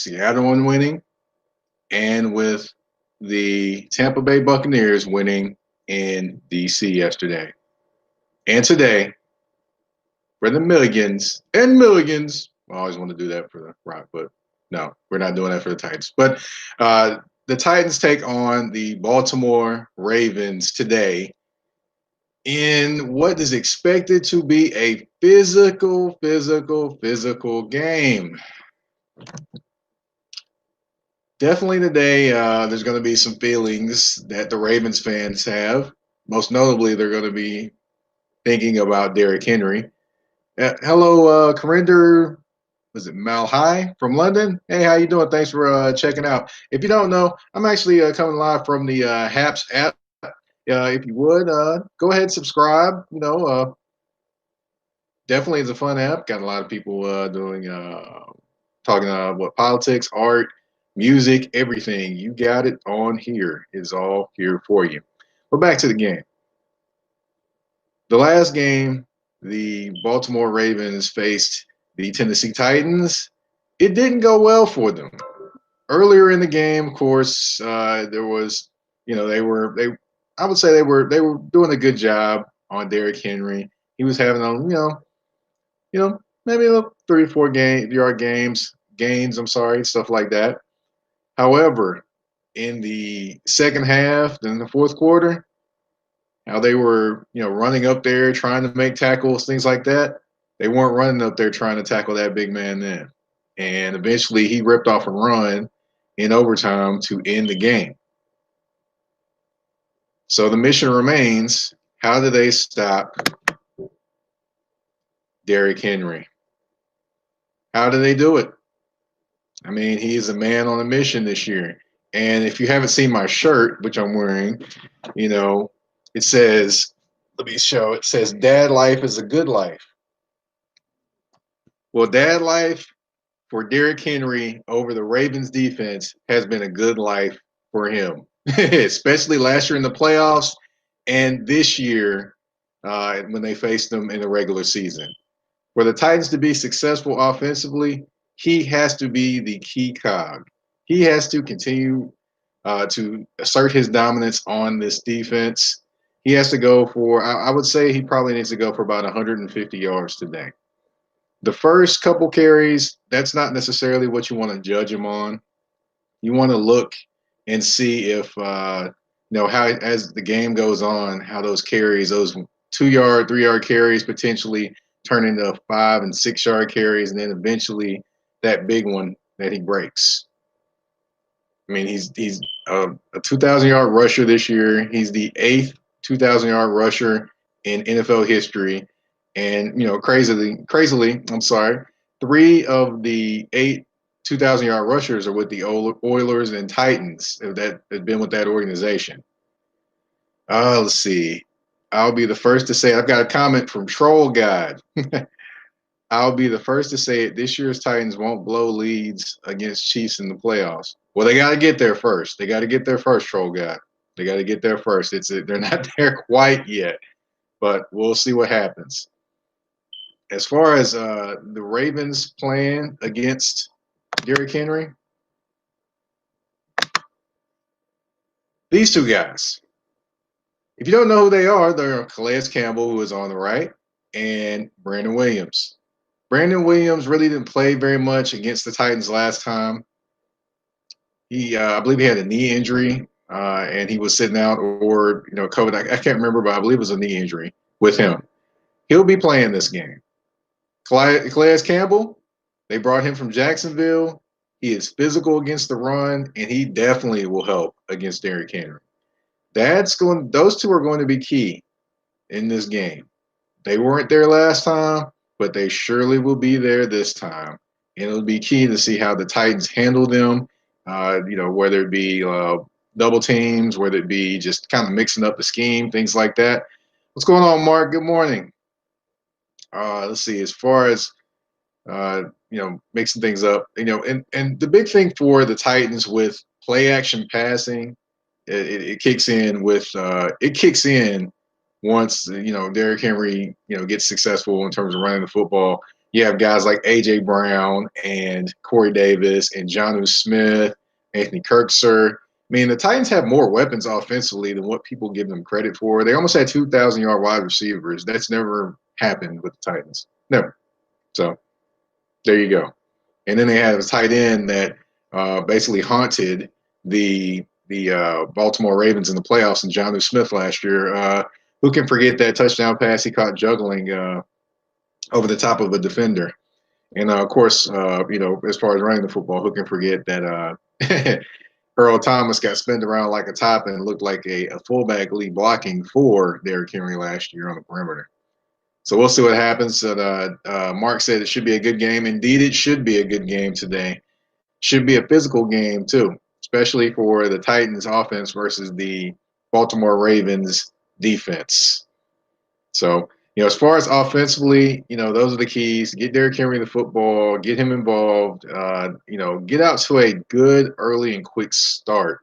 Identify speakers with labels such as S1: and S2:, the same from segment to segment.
S1: Seattle one winning and with the Tampa Bay Buccaneers winning in DC yesterday. And today, for the millions and millions, I always want to do that for the Rock, but no, we're not doing that for the Titans. But the Titans take on the Baltimore Ravens today in what is expected to be a physical game. Definitely today, there's going to be some feelings that the Ravens fans have. Most notably, they're going to be thinking about Derrick Henry. Hello, Corinder. Was it Malhai from London? Hey, how you doing? Thanks for checking out. If you don't know, I'm actually coming live from the Haps app. If you would, go ahead and subscribe. Definitely it's a fun app. Got a lot of people doing talking what politics, art, music, everything. You got it on here. It's all here for you. But back to the game. The last game, the Baltimore Ravens faced the Tennessee Titans. It didn't go well for them. Earlier in the game, of course, there was, I would say they were doing a good job on Derrick Henry. He was having maybe a 3 or 4 yard gains, I'm sorry, stuff like that. However, in the second half, then the fourth quarter, how they were, running up there trying to make tackles, things like that. They weren't running up there trying to tackle that big man then. And eventually he ripped off a run in overtime to end the game. So the mission remains, how do they stop Derrick Henry? How do they do it? I mean, he is a man on a mission this year. And if you haven't seen my shirt, which I'm wearing, it says, let me show, it says, Dad life is a good life. Well, dad life for Derrick Henry over the Ravens defense has been a good life for him, especially last year in the playoffs and this year when they faced them in the regular season. For the Titans to be successful offensively, he has to be the key cog. He has to continue to assert his dominance on this defense. He has to go for, I would say he probably needs to go for about 150 yards today. The first couple carries, that's not necessarily what you want to judge him on. You want to look and see if, how as the game goes on, how those carries, those 2 yard, 3 yard carries potentially turn into 5 and 6 yard carries, and then eventually that big one that he breaks. I mean, he's a 2,000-yard rusher this year. He's the 8th 2,000-yard rusher in NFL history. And, crazily, I'm sorry, 3 of the 8 2,000-yard rushers are with the Oilers and Titans that have been with that organization. Let's see. I'll be the first to say, I've got a comment from Troll God. I'll be the first to say it. This year's Titans won't blow leads against Chiefs in the playoffs. Well, they got to get there first. They got to get there first, Troll God. They got to get there first. They're not there quite yet, but we'll see what happens. As far as the Ravens playing against Derrick Henry, these two guys, if you don't know who they are, they're Calais Campbell, who is on the right, and Brandon Williams. Brandon Williams really didn't play very much against the Titans last time. I believe he had a knee injury, and he was sitting out, or COVID. I can't remember, but I believe it was a knee injury with him. He'll be playing this game. Calais Campbell, they brought him from Jacksonville. He is physical against the run, and he definitely will help against Derrick Henry. Those two are going to be key in this game. They weren't there last time, but they surely will be there this time. And it'll be key to see how the Titans handle them, whether it be double teams, whether it be just kind of mixing up the scheme, things like that. What's going on, Mark? Good morning. Let's see, as far as, mixing things up, and the big thing for the Titans with play action passing, it kicks in once, Derrick Henry, gets successful in terms of running the football. You have guys like A.J. Brown and Corey Davis and Jonnu Smith, Anthony Kirksir. I mean, the Titans have more weapons offensively than what people give them credit for. They almost had 2,000-yard wide receivers. That's never happened with the Titans. Never. So there you go. And then they had a tight end that basically haunted the Baltimore Ravens in the playoffs and Jonnu Smith last year. Who can forget that touchdown pass he caught juggling over the top of a defender? And of course, as far as running the football, who can forget that Earl Thomas got spun around like a top and looked like a fullback lead blocking for Derrick Henry last year on the perimeter. So we'll see what happens. Mark said it should be a good game. Indeed, it should be a good game today. Should be a physical game too, especially for the Titans offense versus the Baltimore Ravens defense. So, as far as offensively, those are the keys. Get Derrick Henry the football, get him involved, get out to a good early and quick start.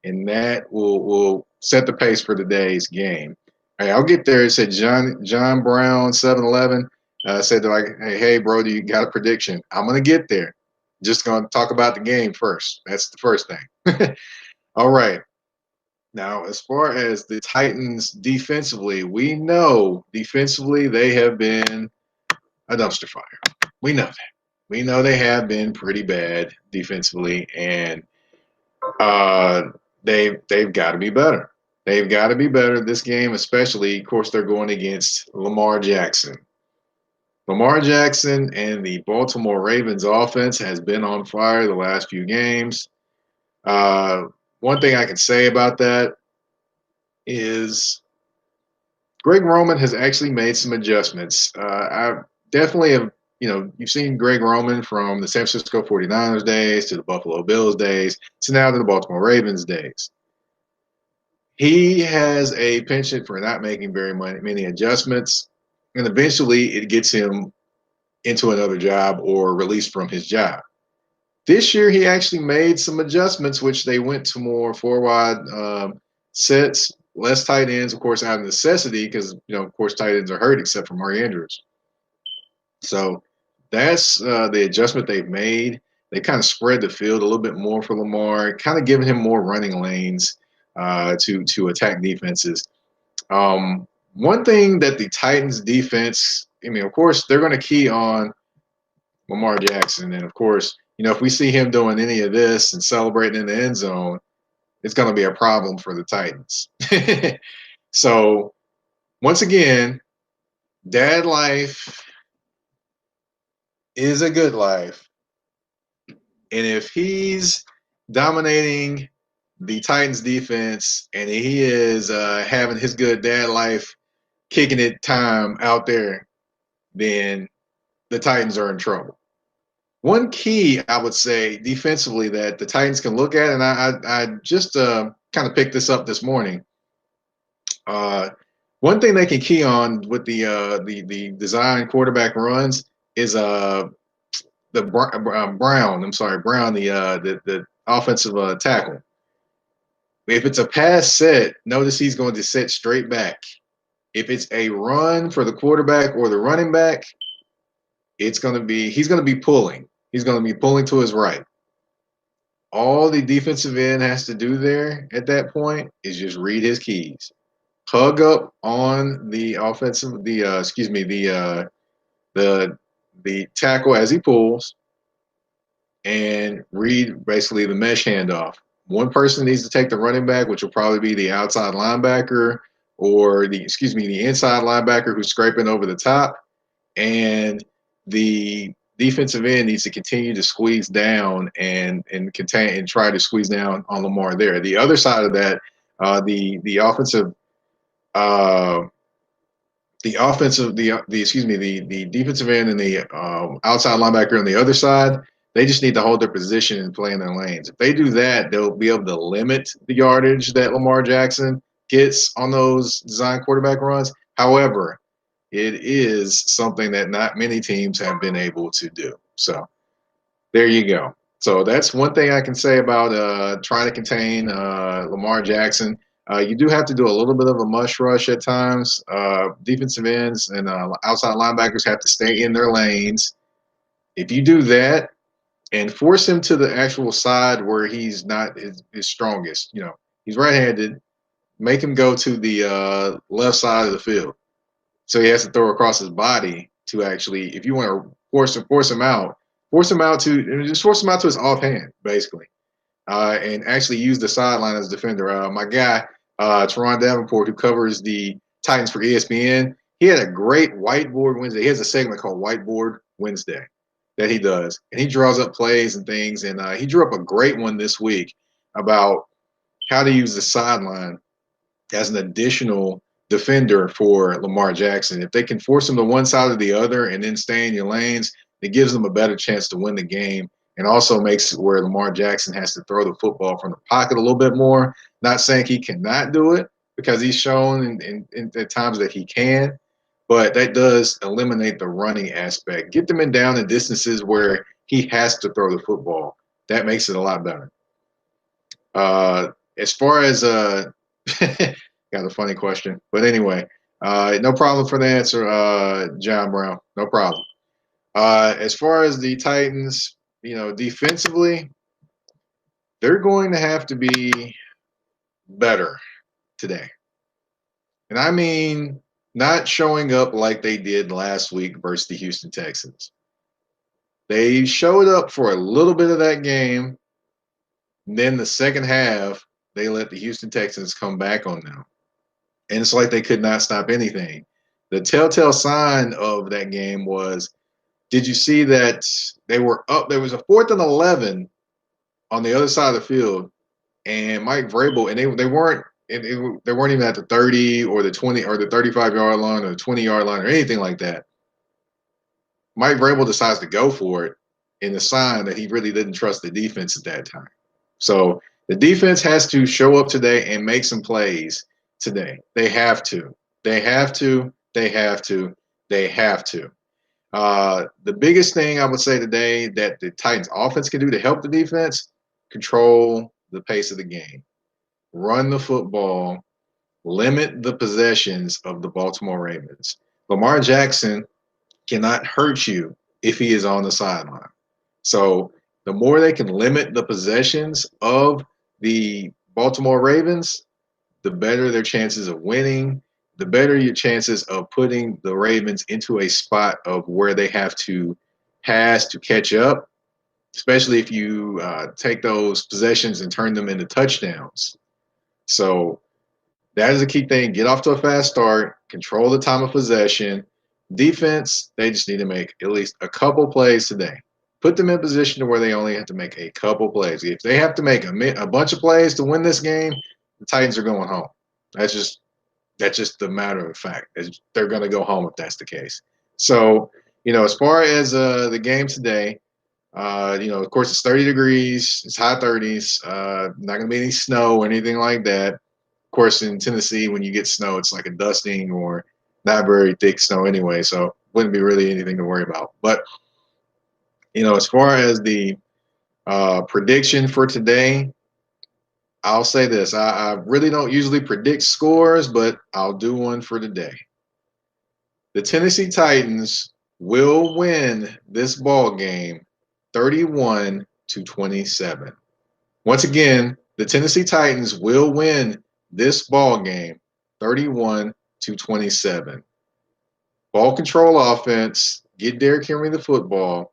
S1: And that will set the pace for today's game. Hey, I'll get there. It said John Brown, 7-Eleven, said like, hey, bro, do you got a prediction? I'm gonna get there. Just gonna talk about the game first. That's the first thing. All right. Now, as far as the Titans defensively, we know defensively they have been a dumpster fire. We know that. We know they have been pretty bad defensively, and they've got to be better. They've got to be better this game, especially. Of course, they're going against Lamar Jackson. Lamar Jackson and the Baltimore Ravens offense has been on fire the last few games. One thing I can say about that is Greg Roman has actually made some adjustments. I definitely have, you've seen Greg Roman from the San Francisco 49ers days to the Buffalo Bills days to now to the Baltimore Ravens days. He has a penchant for not making very many adjustments, and eventually it gets him into another job or released from his job. This year, he actually made some adjustments, which they went to more four-wide sets, less tight ends, of course, out of necessity because, of course, tight ends are hurt except for Mark Andrews. So that's the adjustment they've made. They kind of spread the field a little bit more for Lamar, kind of giving him more running lanes to attack defenses. One thing that the Titans defense, of course, they're going to key on Lamar Jackson. And, of course, if we see him doing any of this and celebrating in the end zone, it's going to be a problem for the Titans. So, once again, dad life is a good life. And if he's dominating the Titans defense and he is having his good dad life, kicking it time out there, then the Titans are in trouble. One key, I would say, defensively that the Titans can look at, and I just kind of picked this up this morning. One thing they can key on with the design quarterback runs is Brown. I'm sorry, Brown, the offensive tackle. If it's a pass set, notice he's going to set straight back. If it's a run for the quarterback or the running back, he's going to be pulling. He's going to be pulling to his right. All the defensive end has to do there at that point is just read his keys. Hug up on the the tackle as he pulls, and read basically the mesh handoff. One person needs to take the running back, which will probably be the outside linebacker or the inside linebacker who's scraping over the top, and the defensive end needs to continue to squeeze down and contain and try to squeeze down on Lamar there. The other side of that, the defensive end and the outside linebacker on the other side, they just need to hold their position and play in their lanes. If they do that, they'll be able to limit the yardage that Lamar Jackson gets on those design quarterback runs. However, it is something that not many teams have been able to do. So there you go. So that's one thing I can say about trying to contain Lamar Jackson. You do have to do a little bit of a mush rush at times. Defensive ends and outside linebackers have to stay in their lanes. If you do that and force him to the actual side where he's not his strongest, he's right-handed, make him go to the left side of the field. So he has to throw across his body to actually, if you want to force him out, just force him out to his offhand, basically, and actually use the sideline as a defender. My guy, Teron Davenport, who covers the Titans for ESPN, he had a great whiteboard Wednesday. He has a segment called Whiteboard Wednesday that he does, and he draws up plays and things. And he drew up a great one this week about how to use the sideline as an additional defender for Lamar Jackson. If they can force him to one side or the other and then stay in your lanes, it gives them a better chance to win the game, and also makes it where Lamar Jackson has to throw the football from the pocket a little bit more. Not saying he cannot do it, because he's shown in at times that he can, but that does eliminate the running aspect. Get them in down and distances where he has to throw the football. That makes it a lot better. As far as got a funny question, but anyway, no problem for the answer, John Brown. No problem. As far as the Titans, defensively, they're going to have to be better today. And I mean, not showing up like they did last week versus the Houston Texans. They showed up for a little bit of that game. And then the second half, they let the Houston Texans come back on them. And it's like they could not stop anything. The telltale sign of that game was, did you see that they were up? There was a 4th and 11 on the other side of the field, and Mike Vrabel, and they weren't even at the 30 or the 20 or the 35-yard line or the 20-yard line or anything like that. Mike Vrabel decides to go for it, in the sign that he really didn't trust the defense at that time. So the defense has to show up today and make some plays today. They have to. They have to. They have to. They have to. The biggest thing I would say today that the Titans offense can do to help the defense, control the pace of the game. Run the football, limit the possessions of the Baltimore Ravens. Lamar Jackson cannot hurt you if he is on the sideline. So the more they can limit the possessions of the Baltimore Ravens, the better their chances of winning, the better your chances of putting the Ravens into a spot of where they have to pass to catch up, especially if you take those possessions and turn them into touchdowns. So that is a key thing. Get off to a fast start, control the time of possession. Defense, they just need to make at least a couple plays today. Put them in position to where they only have to make a couple plays. If they have to make a bunch of plays to win this game, the Titans are going home. That's just the matter of fact. They're going to go home if that's the case. So, as far as the game today, of course, it's 30 degrees. It's high 30s. Not going to be any snow or anything like that. Of course, in Tennessee, when you get snow, it's like a dusting or not very thick snow anyway, so wouldn't be really anything to worry about. But, as far as the prediction for today, I'll say this. I really don't usually predict scores, but I'll do one for today. The Tennessee Titans will win this ball game 31-27. Once again, the Tennessee Titans will win this ball game 31-27. Ball control offense, get Derrick Henry the football,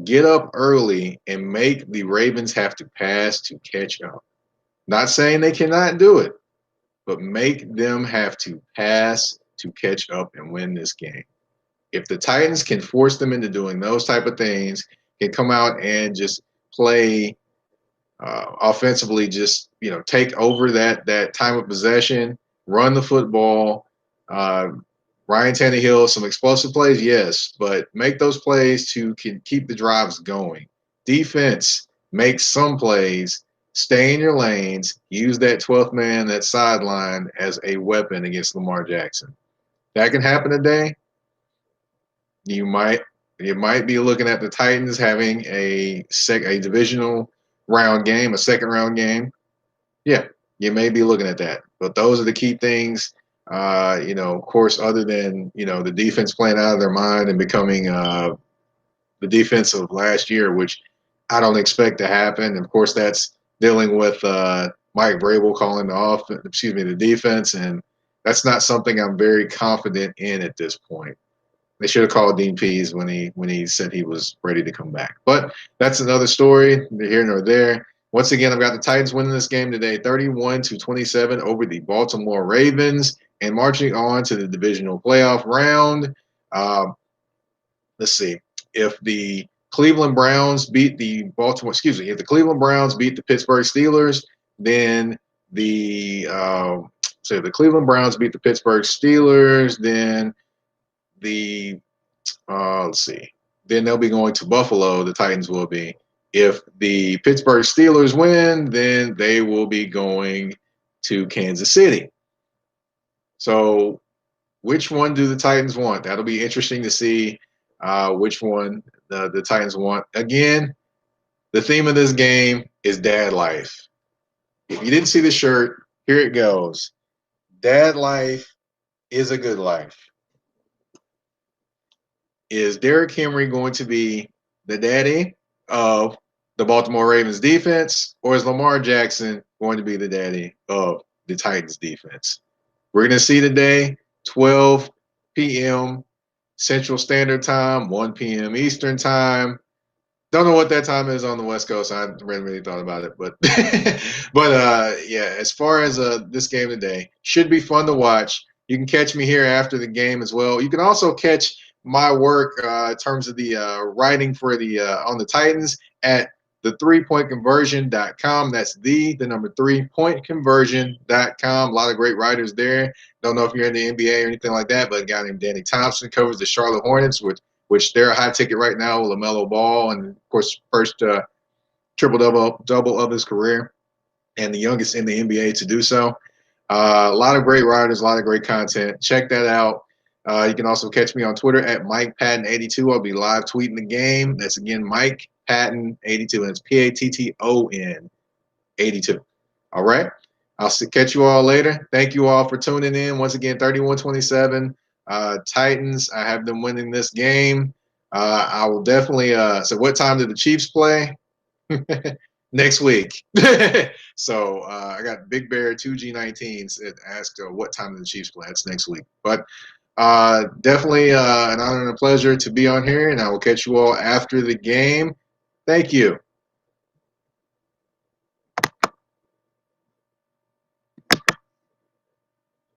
S1: get up early, and make the Ravens have to pass to catch up. Not saying they cannot do it, but make them have to pass to catch up and win this game. If the Titans can force them into doing those type of things, can come out and just play offensively, just take over that time of possession, run the football. Ryan Tannehill, some explosive plays, yes, but make those plays to keep the drives going. Defense, make some plays. Stay in your lanes. Use that 12th man, that sideline, as a weapon against Lamar Jackson. That can happen today. You might be looking at the Titans having a divisional round game, a second round game. Yeah, you may be looking at that. But those are the key things. Of course, other than the defense playing out of their mind and becoming the defense of last year, which I don't expect to happen. Of course, that's dealing with Mike Vrabel calling the defense, and that's not something I'm very confident in at this point. They should have called Dean Pease when he said he was ready to come back. But that's another story. Neither here nor there. Once again, I've got the Titans winning this game today, 31-27 over the Baltimore Ravens, and marching on to the divisional playoff round. Uh, let's see. If the Cleveland Browns beat the if the Cleveland Browns beat the Pittsburgh Steelers, then if the Cleveland Browns beat the Pittsburgh Steelers, then the let's see. Then they'll be going to Buffalo. The Titans will be. If the Pittsburgh Steelers win, then they will be going to Kansas City. So, which one do the Titans want? That'll be interesting to see which one the Titans want. Again, the theme of this game is dad life. If you didn't see the shirt, here it goes. Dad life is a good life. Is Derrick Henry going to be the daddy of the Baltimore Ravens defense, or is Lamar Jackson going to be the daddy of the Titans defense? We're going to see today, 12 p.m. Central Standard Time, 1 p.m. Eastern Time. Don't know what that time is on the West Coast. I haven't really thought about it, but yeah. As far as this game today, should be fun to watch. You can catch me here after the game as well. You can also catch my work in terms of the writing for the on the Titans at the 3pointconversion.com. That's the number 3pointconversion.com. A lot of great writers there. Don't know if you're in the NBA or anything like that, but a guy named Danny Thompson covers the Charlotte Hornets, which they're a high ticket right now with LaMelo Ball, and of course, first triple double of his career, and the youngest in the NBA to do so. A lot of great writers, a lot of great content. Check that out. You can also catch me on Twitter at Mike Patton82. I'll be live tweeting the game. That's again Mike Patton82, and it's Patton 82. All right. I'll catch you all later. Thank you all for tuning in. Once again, 31-27. Titans, I have them winning this game. I will definitely so what time did the Chiefs play? Next week. So I got Big Bear 2G19s that asked what time did the Chiefs play. That's next week. But definitely an honor and a pleasure to be on here, and I will catch you all after the game. Thank you.